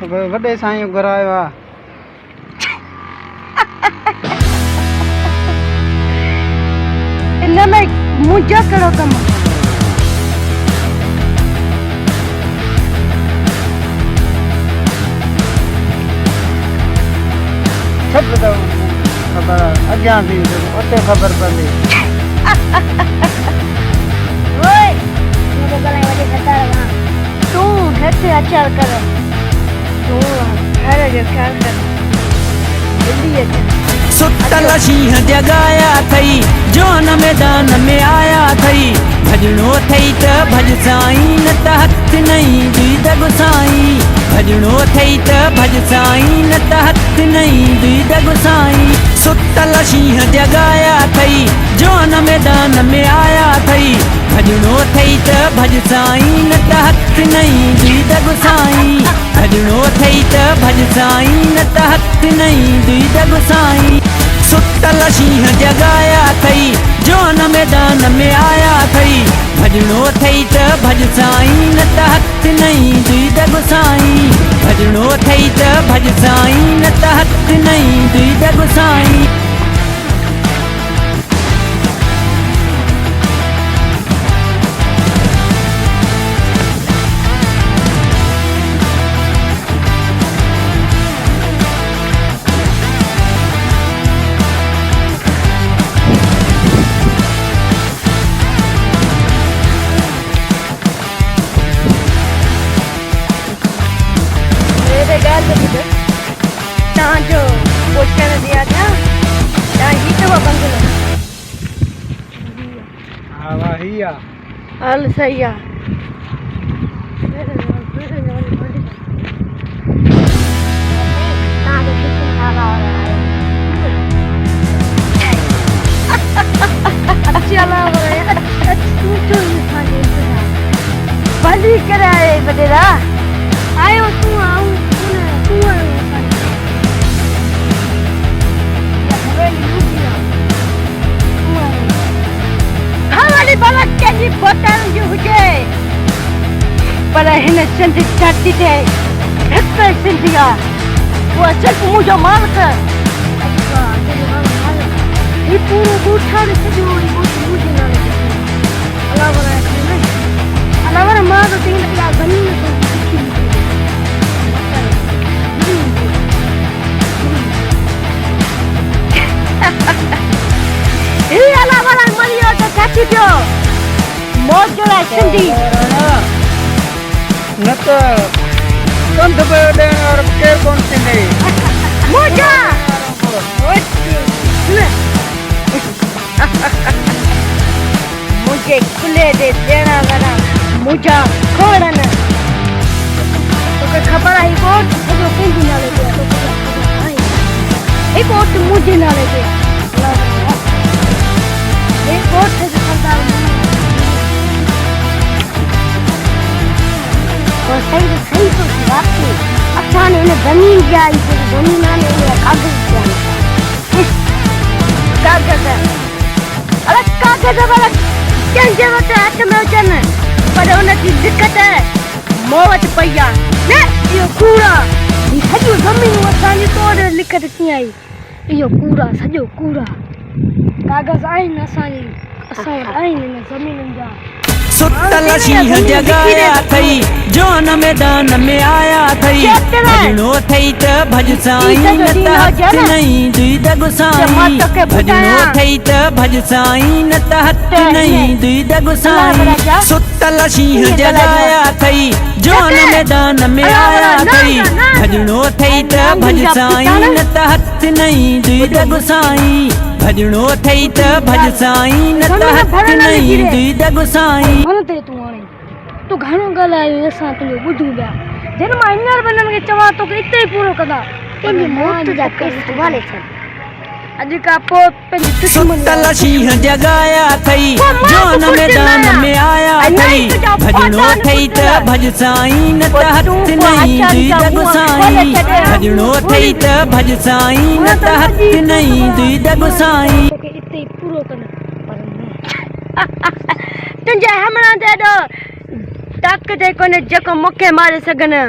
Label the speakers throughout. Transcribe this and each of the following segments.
Speaker 1: वॾे साईं घुरायो आहे।
Speaker 2: इन में मुंहिंजो कहिड़ो कमु?
Speaker 1: सभु त ख़बर अॻियां थी उते ख़बर पवंदी।
Speaker 2: तूं घटि अचर कर, तूं घर जो ख़्यालु कर, जल्दी अच।
Speaker 3: सुतल शींहं जगाया थई, जोन मैदान में आया थई। भजणो थई त भज साईं, न त हथ नहीं दुई दग साईं। भजणो थई त भज साईं, न त हथ नहीं दुई दग साईं। सुतल शींहं जगाया थई, जोन मैदान में आया थई। भजणो थई त भज साईं, न त हथ नहीं दुई दग साईं। भजणो थई त भज साईं, न त हथ नहीं दुई दग साईं। सुतल शींहं जगाया थई, जोन मैदान में आया थई। भजणो थई त भज साईं, न त हथ नहीं दुई दग साईं। भजणो थई त भज साईं, न त हथ नहीं दुई दग साईं।
Speaker 2: तव्हांजो पोस्टर दिया था, तव्हां ही अथव बंगलो?
Speaker 1: हा वाह ही आहे।
Speaker 2: हल सही आहे। भली कराए बडेरा आयो तूं आऊं तूं हमारी बाबा कैसी बोतल जो हुजे पर हिन सिंध धरती ते हिकु सिंधिया वो सिर्फ मुंहिंजो मालिक। ही पूरो ॻोठाण सॼो मुंहिंजे नाले ते अलावा मां त तीन या ज़मीन ही अलावा मरियो त छाती पियो मोजड़ा सिंधी
Speaker 1: न त कंध पियो ॾियण वारो केरु कोन थींदे।
Speaker 2: मोजा मुझे खुले दे देना वाला मुझा खोड़न तोखे ख़बर आई कोट सॼो कंहिंजे नाले ते आहे, तोखे ख़बर आहे ही कोट मुंहिंजे नाले ते हे कोट जे सरदार और सही तो वाकई असां ने ज़मीन जाई थी, ज़मीन ने कागज़ जाई कागज़ अरे कागज़ वाला कंहिंजे वटि हथ में अचनि पर उनजी दिक़त मूं वटि पई आहे। न इहो कूड़ आहे, हीअ सॼो ज़मीन असांजी तोड़ लिखत थी आई, इहो कूड़ आहे, सॼो कूड़ आहे। कागज़ आहिनि असां वटि आहिनि हिन ज़मीनुनि जा।
Speaker 3: सुतल शींहं जगाया थई, जोन मैदान में आया थई। भजणो थई त भज साईं, न त हथ नहीं दुई दग साईं। भजणो थई त भज साईं, न त हथ नहीं दुई दग साईं। सुतल शींहं जगाया थई, जोन मैदान में आया थई। भजणो थई त भज साईं, न त हथ नहीं दुई दग साईं। भजणो थई त भज साईं, न त हथ नहीं दुई दग साईं।
Speaker 2: ते तूं घणो ॻाल्हायो असां तुंहिंजो ॿुधूं पिया, जॾहिं मां हींअर वञण खे चवां तोखे हिते ई पूरो कंदा तुंहिंजी मौत जा केस हवाले छॾ। अॼु खां पोइ पंहिंजी
Speaker 3: सुतल शींहं जगाया थई, जोन मैदान में आया थई। भजणो थई त भज साईं, न त हथ नहीं दुई दग साईं। भजणो थई त भज साईं, न त हथ नहीं दुई दग साईं।
Speaker 2: तोखे हिते ई पूरो कंदा तुंहिंजे हमला ते एॾो ताक़त कोन्हे जेको मूंखे मारे सघनि।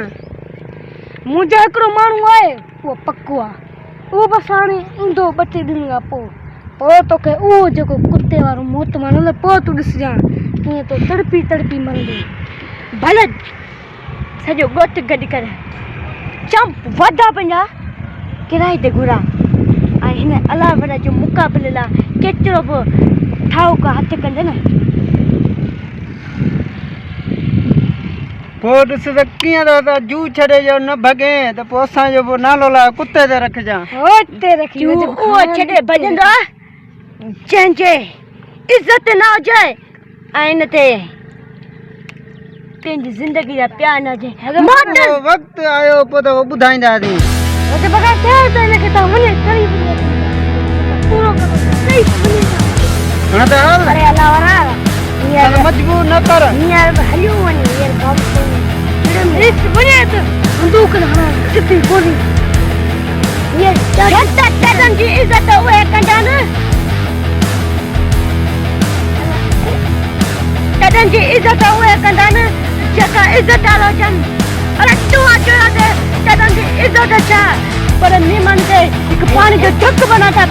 Speaker 2: मुंहिंजो हिकिड़ो माण्हू आहे उहो पको आहे उहो बसि हाणे ईंदो 2-3 ॾींहं खां पोइ तोखे उहो जेको कुते वारो मौत मारंदो पोइ तूं ॾिसजांइ कीअं तो तड़पी तड़पी मरंदो भले सॼो ॻोठ गॾु करे चंप वधा पंहिंजा किराए ते घुरा ऐं हिन अलाह वॾा जो मुक़ाबले लाइ केतिरो बि ठाहो का हथु कंदे न
Speaker 1: पोइ ॾिस त कीअं त जू छॾे जो न भॻे त पोइ असांजो पोइ नालो लाइ कुते ते रखजांइ
Speaker 2: उहो छॾे भॼंदो जंहिंजे इज़त न हुजे ऐं हिन ते पंहिंजी ज़िंदगी जा प्यार न हुजे
Speaker 1: वक़्तु आयो पोइ त ॿुधाईंदासीं मजबूर न कर
Speaker 2: हलियो वञे बंदूक चिपी गोली जी इज़त उहे कंदा न तॾहिं जी इज़त उहे कंदा न जेका इज़त वारा हुजनि अरे तूं अचो तॾहिं जी इज़त छा पर महिमान खे हिकु पाणी जो ढक बना था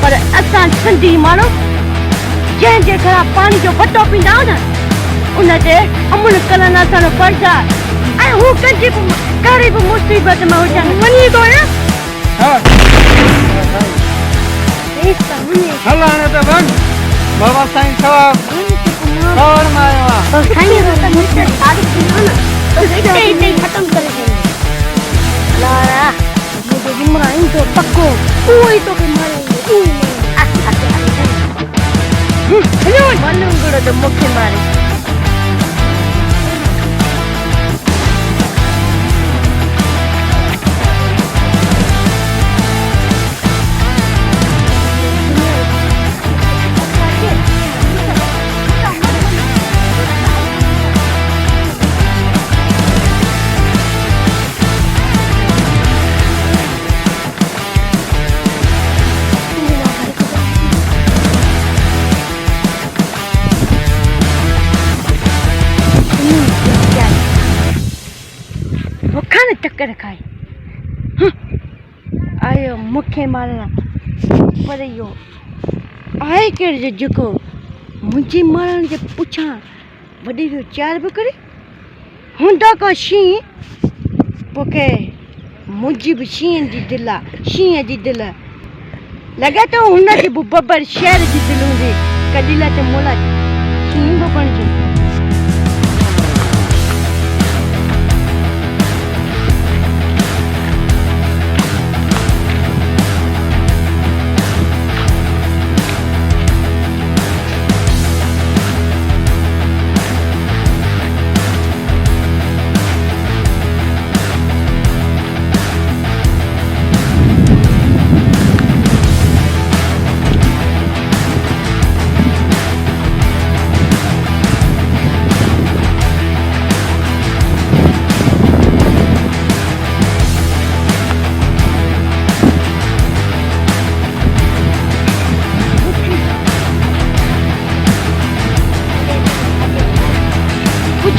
Speaker 2: पर असां सिंधी माण्हू जंहिंजे घरां पाणी जो बटो पींदा आहियूं न उन ते अमन करण असांजो फर्ज़ु आहे ऐं हू कंहिंजी बि कहिड़ी बि मुसीबत में हुजनि वञी थो
Speaker 1: हल हाणे त वञ बाबा साईं खबर में आयो आहे
Speaker 2: ख़तम करे लारा मुझे इमरान तो पक्को उही तो के मारेंगे मनुगुड़ तो मुख्य मारे टक्कर खाए आयो मुखे मारना पर इहो आहे केरु जेको मुंहिंजी मारण जे पुछां वॾी जो चार बि करे हूंदा का शींहं पोइ मुंहिंजी बि शींहं जी दिलि आहे शींहं जी दिलि लॻे थो हुनजी बि बबर शहर जी दिलि हूंदी कॾहिं लाइ त मोला शींहं बि बणिजे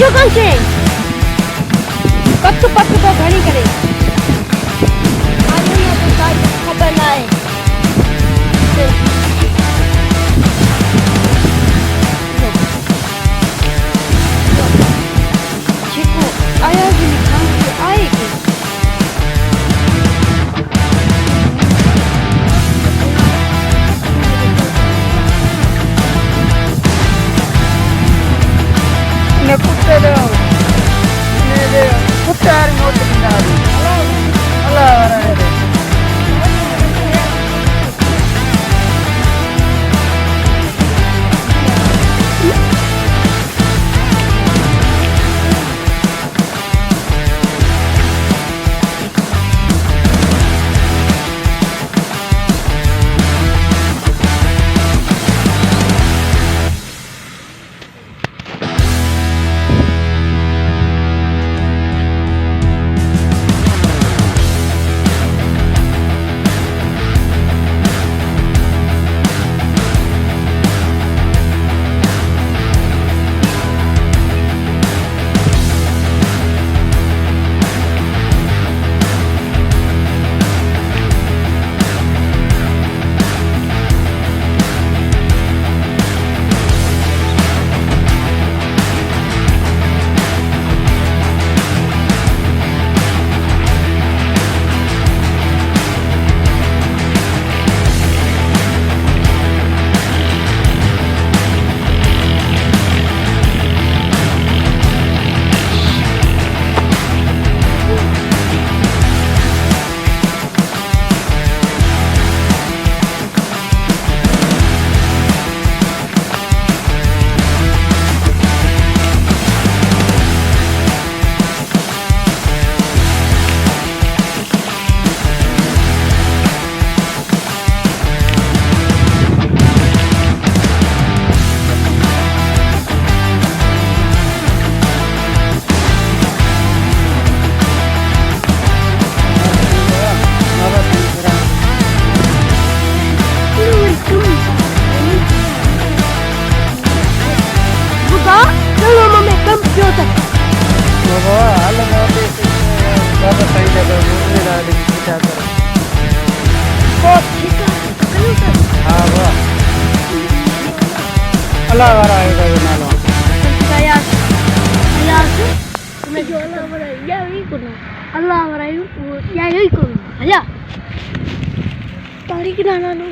Speaker 2: जो कौन से पक तो घणी करे आज ना तो काई खबर ना है चिको आया भी काम से आएगी
Speaker 1: कुत्ते कुत्ते मौत अल्लाह अल्लाह वारा आएगा ये नालो
Speaker 2: यार यार मैं जो अल्लाह वाला या यही करो अल्लाह वाला या यही करो आजा तारीख ना लो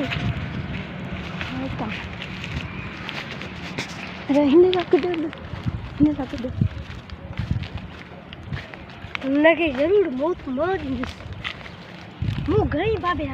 Speaker 2: अरे हिंदी का कर दे लगे जरूर बहुत मौज मु गई बाबे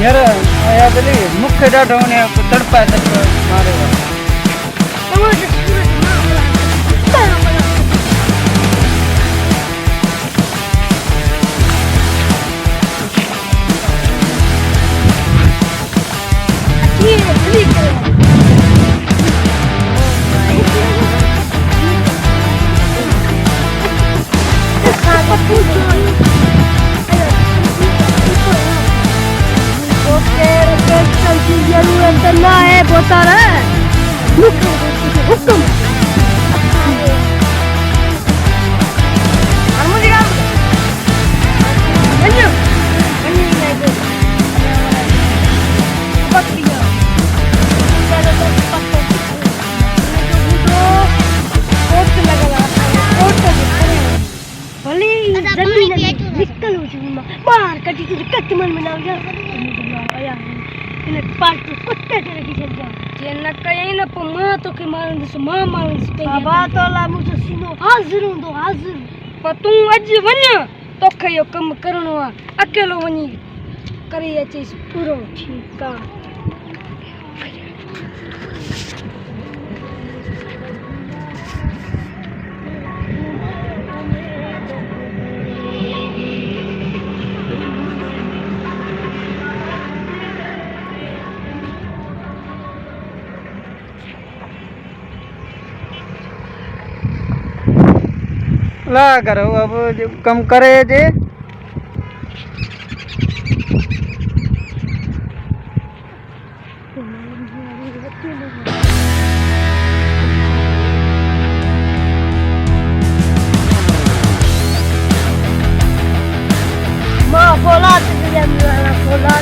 Speaker 1: यार आया बली मुख्य डाढो ने तड़पा मारेगा
Speaker 2: ना है बोता है हुक्म बाहर कटी तुझे कच्चे मन में ना पार्ट कुत्ते तेरे की चल जा ये न कहीं न पमा तो के मारन से मां मारन से बात वाला मुझे सीनो हाजिर हूं तो हाजिर पर तू अज वन तो कयो काम करनो अकेलो वनी करे अचे पूरो ठीक का
Speaker 1: ला करो अब कम करे जे
Speaker 2: मां बोला तुझे मेरा बोला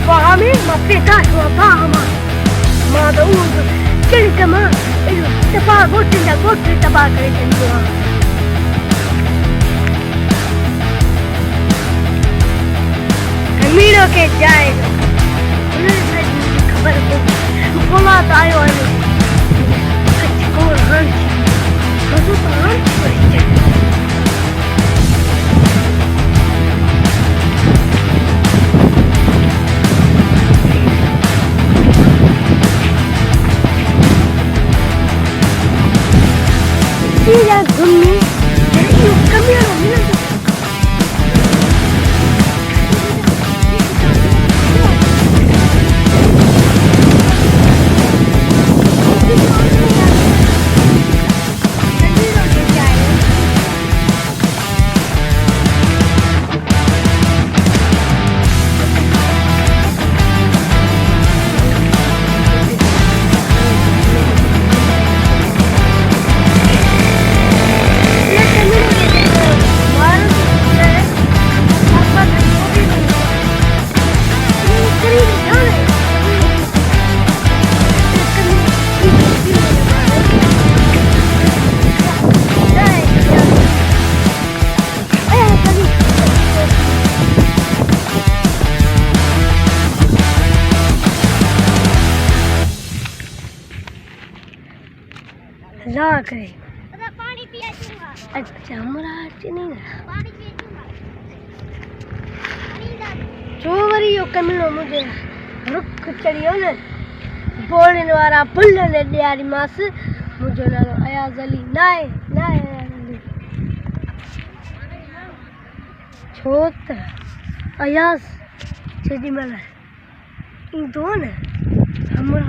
Speaker 2: Pahami mapita tua pahama mada uno kiri kama ilu tapa gotti tapa kare tentua Camilo ke jayega उन्हें सही खबर को बोला तो आयो आयो कच्चे को हंस तो हंस पड़ी Iya, gumi. Jadi kami orang ni. ला करे पानी अच्छा हमरा नहीं जो वरी यो कमिनो मुझे रुख चढ़ियो न बोलने वाला पुल्ल ने ॾियारी मास मुझो नालो अयाज़ अली नाए नाए छो त अयाज़ जेॾी महिल ईंदो न हमरा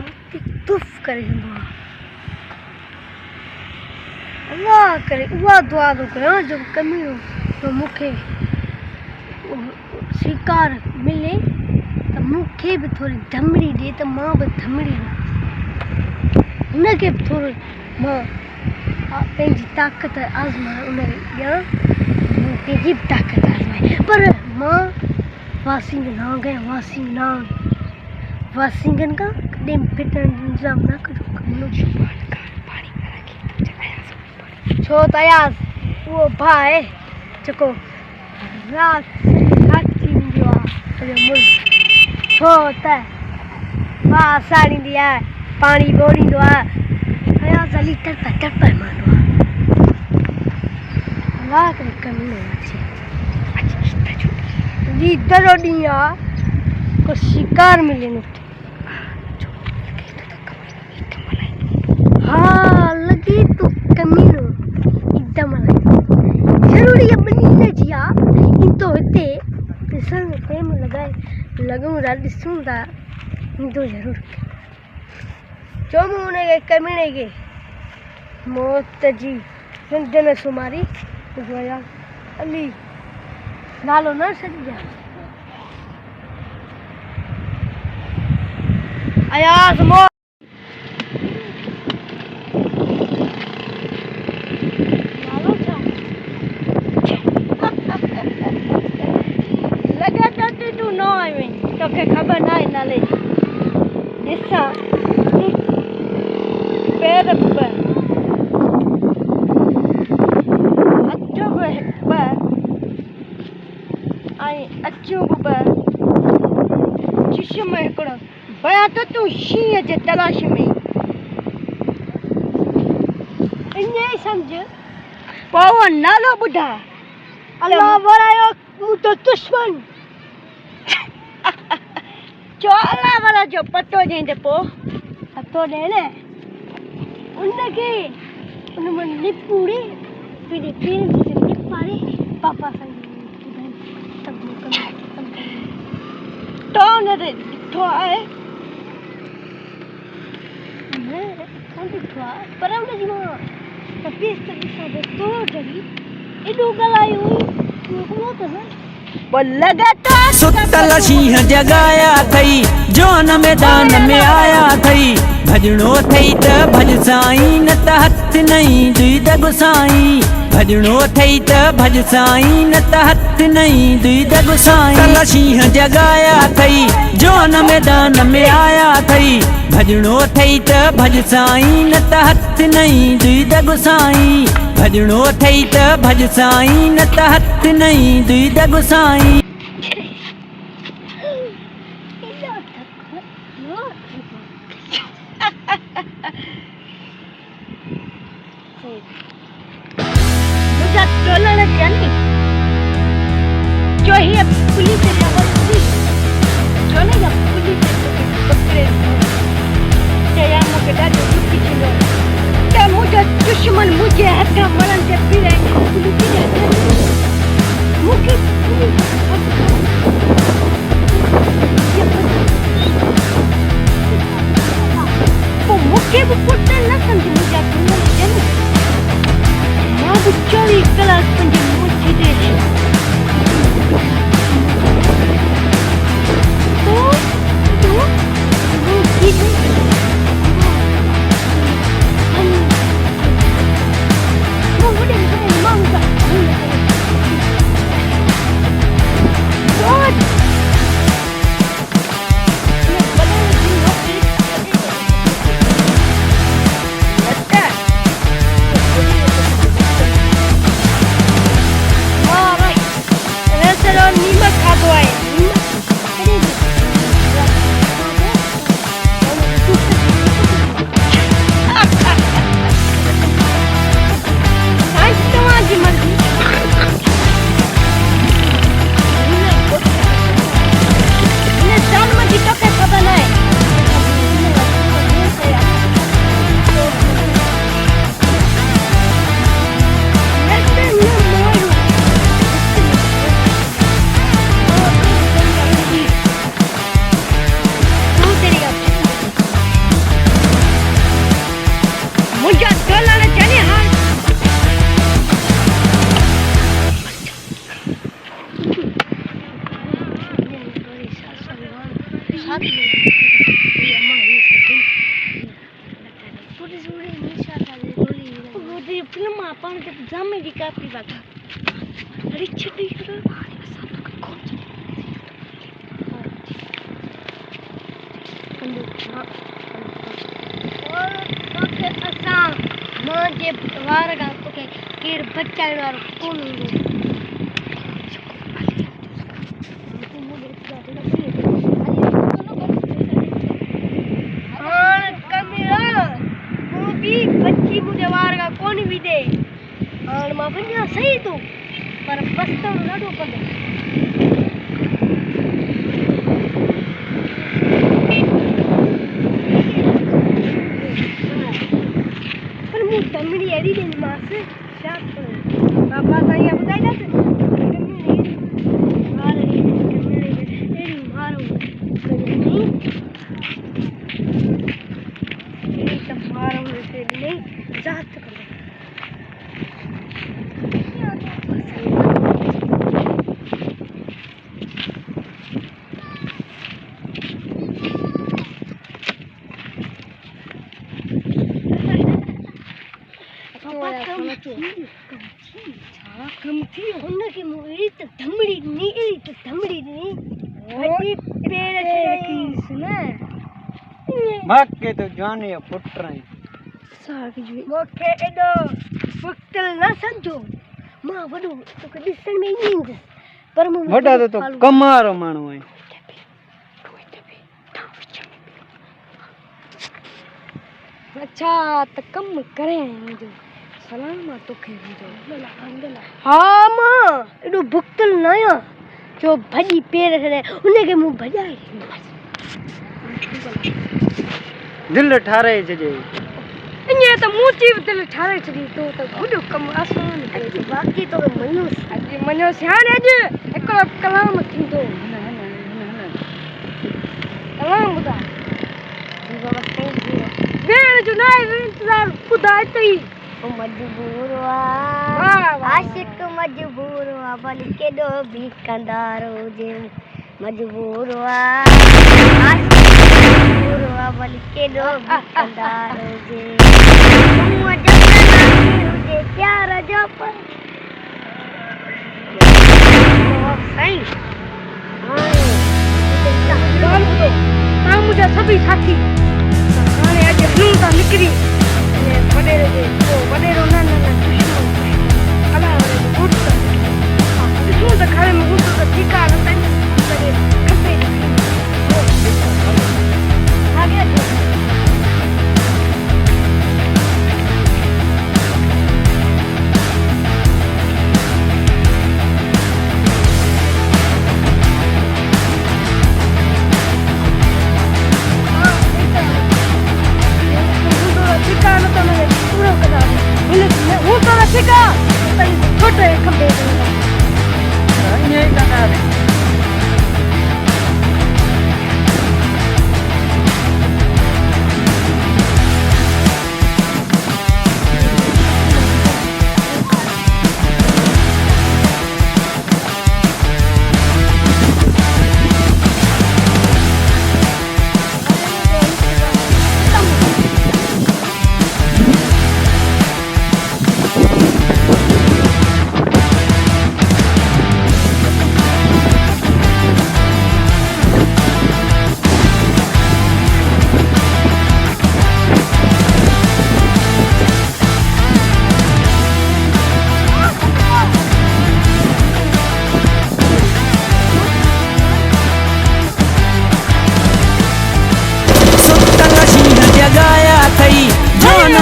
Speaker 2: तुफ़ करे ईंदो अल्लाह करे उहा दुआ थो कयां जो कमियो तो मूंखे शिकार मिले त मूंखे बि थोरी धमड़ी ॾे त मां बि धमड़ी हुनखे बि थोरो मां पंहिंजी ताक़त आज़माए उनखे ॾियां पंहिंजी बि ताक़त आज़माए पर मां वासिंग न गया वासिंगनि खां कॾहिं फिटण जो इंतज़ाम न कजो कमिनो छो त अयाज़ उहो भाउ आहे जेको राति थींदो आहे मुल्क छो त भाउ साड़ींदी आहे पाणी ॿोड़ींदो आहे अयाज़ अली तड़प मारंदो आहे अलाह करे कमिनो जी तरो ॾींहुं आहे को शिकार मिले न हाँ लगी तो कमीनो एकदम जरूरी है बनी जिया इन तो हिते ॾिसण में प्रेम लगाए लगूं रा ॾिसूं था इन तो जरूर जो मूं उनखे कमीने के मौत जी सिंध में सुमारी अयाज़ अली नालो न छॾिजां अयाज़ मौत तू न आई तोखे ख़बर न आहे नाले जी ॾिसां पैर ॿ हथ बि ॿ ऐं अचूं बि ॿ चश्मो हिकिड़ो बया त तूं शींहं जे तलाश में ईअं ई सम्झ पोइ उहो नालो ॿुधा अल्लाह वरायो मूं तो दुश्मन चोला वाला जो पतो जंहिंजे पोइ पतो ॾे न उनखे उन में निपूड़े पंहिंजे पेरनि खे निपारे पापा सां तो उनते ॾिठो आहे न कोन ॾिठो आहे पर उनजी मां तपीस त ॾिसां त तो डरी एॾो ॻाल्हायो उहो त न
Speaker 3: सुतल शींहं जगाया थई जोन मैदान में आया थई भजणो थई त भज साईं न त हथ नहीं दुई दग साईं भजणो थई त भज साईं न त हथ नहीं दुई दग साईं सुतल शींहं जगाया थई जोन मैदान में आया थई भजणो थई त भज साईं न त हथ नहीं दुई दग साईं भजणो थई त भज साईं न त हथ नहीं दुई दग साईं
Speaker 2: मुझे टोलण जानी जो ही पुलिस है पुलिस जो नहीं पुलिस पकड़े या मुझे डर दुखी छिलो क्या मुझे दुश्मन मुझे हथ मरण से फिरे पुलिस है मुझे वो मुझे भी पुट्टे न समझ मुझे टोलण जानी मां भी 24 कलाक पंजे मुझे दे अमेरिका की बात अरे छड़ी करो और ओके असा मां जे वारगा तो के केर बच्चा वारो कोन बच्ची मुझे वारगा कौन भी दे और मां बन्या सही तो पर पस्तो नडो पड़े पर मु तमड़ी एडी दे मास शाप बाबा साईं बताई ना मारे एडी मारो नहीं एडी तो मारो से नहीं जात कर कम थी होने की मुरी तो धमड़ी नहीं बड़ी पेड़ से किसने
Speaker 1: भाग के तो जाने फुट रहे
Speaker 2: साग जी मोके एडो वक्तल ना समझो मां वडो तो कदी सन में नींद पर मु
Speaker 1: वडा तो कमारो मानो है
Speaker 2: अच्छा तो कम करे मुझे सलाम तो के मुझे हां मां एडो भुक्तल नया जो भजी पेड़ रे उन्हें के मु भजाई
Speaker 1: दिल ठारे जे
Speaker 2: इने तो मुची दिल ठारे छदी तो गुडो कम आसान करे बाकी तो मनो ध्यान है जे एक कलाम थींदो कलाम बुदा वेर जो ना इंतजार खुदा तई मजबूर आशिक मजबूर बल के दो भी कंदारो जे मजबूर आशिक बल के दो भी कंदारो जे मुझे प्यार जो पर सही हां मुझे सभी साथी खाने आज नूता निकरी बड़े रे तो बड़े रो ना अला रे गुड तो तो खाने में गुड तो ठिका ना लगे खपे आगे छोटे खंबे
Speaker 1: ये लगा दे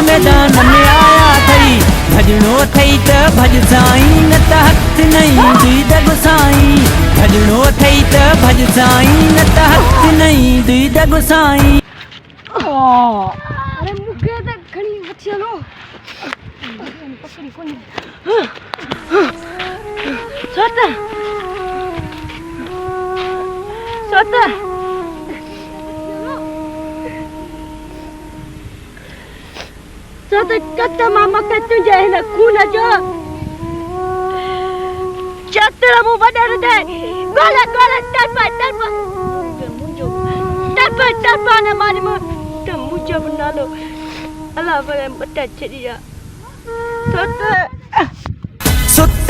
Speaker 3: मैदान में आया थई भजणो थई त भज साईं न त हथ नहीं दुई दग साईं भजणो थई त भज साईं न त हथ नहीं दुई दग साईं
Speaker 2: अरे मुके त घणी वचलो पकड़ी कोनी सोता तो कत्ता मामा कत्तू जाए ना खून जो चतरा मु बदर दे गोला टपा ना मारे मु त मुझे बना लो अल्लाह बरे बता छड़िया तो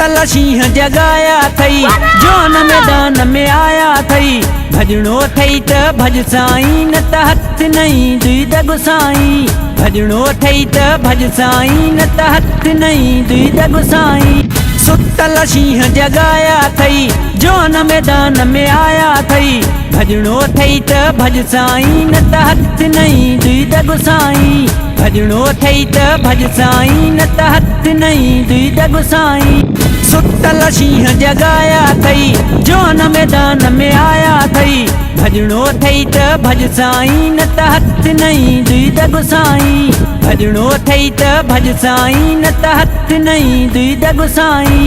Speaker 3: सुतल शींहं जगाया थई जोन मैदान में आया थई भजणो थई त भज साईं न त हथ नहीं दुई दग साईं भजणो थई त भज साईं न त हथ नहीं दुई दग साईं सुतल शींहं जगाया थई जोन मैदान में आया थई भजणो थई त भज साईं न त हथ नहीं दुई दग साईं भजणो थई त भज साईं न त हथ नहीं दुई दग साईं सुतल शींहं जगाया थई जोन मैदान में आया थई भजणो थई त भज साईं न त हथ नहीं दुई दग साईं भजणो थई त भज साईं न त हथ नहीं दुई दग साईं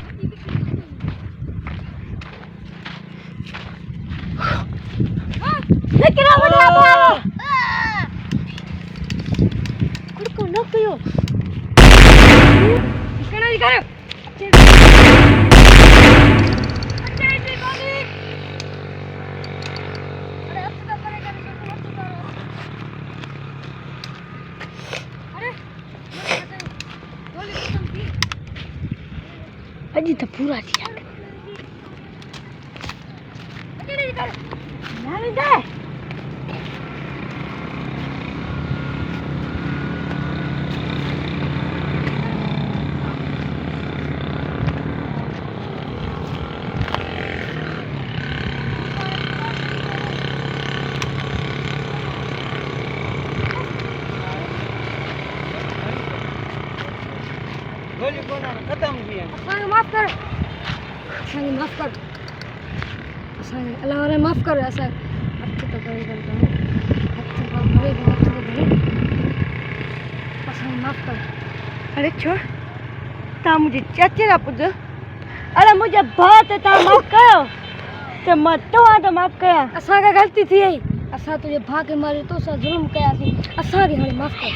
Speaker 2: लेकिन अब ना पाओ कुड़को न पियो इकड़ा ही करो अजी तो पूरा दिया नहीं दे
Speaker 1: गोली कोना खत्म किया
Speaker 2: माफ कर माफ कर अल्लाह रे माफ कर ऐसा अच्छे तो कोई करता है अच्छे तो भरे माफ कर अरे छोड़ ता मुझे चाचे ना पूछ अरे मुझे बात है ता माफ करो ते मत तो माफ कया असा का गलती थी असा तुझे भागे मारे तो सा जुल्म कया थी असा के हमें माफ कर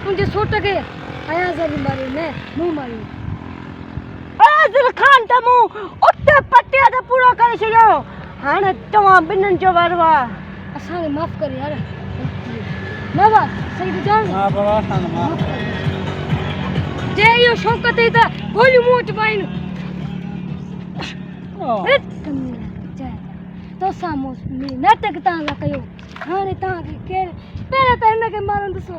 Speaker 2: मुझे सोट के आया जरी मारी ने मुंह मारी दिल खान तमु उठे पट्टिया ते पूरा करे छयो हाने तवा बिनन जो वरवा असा ने माफ कर यार नवा सही तो जान हां बाबा सान माफ जे यो शौकत है त गोली मुंह च पाइन तो सामो मी नाटक ता ला कयो हाने ता के पहले त इने के मारन दसो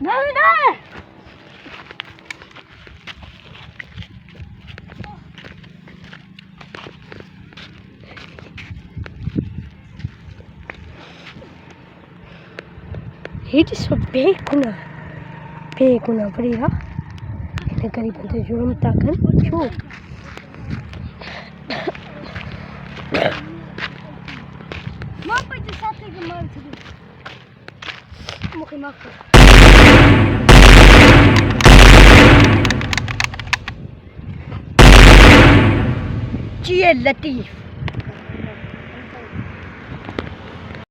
Speaker 2: नहीं ना It is so big kuna beriya ini gariban te jurum takan chu maaf aja sathe ke maan thi mukhe maaf kar Ji Latif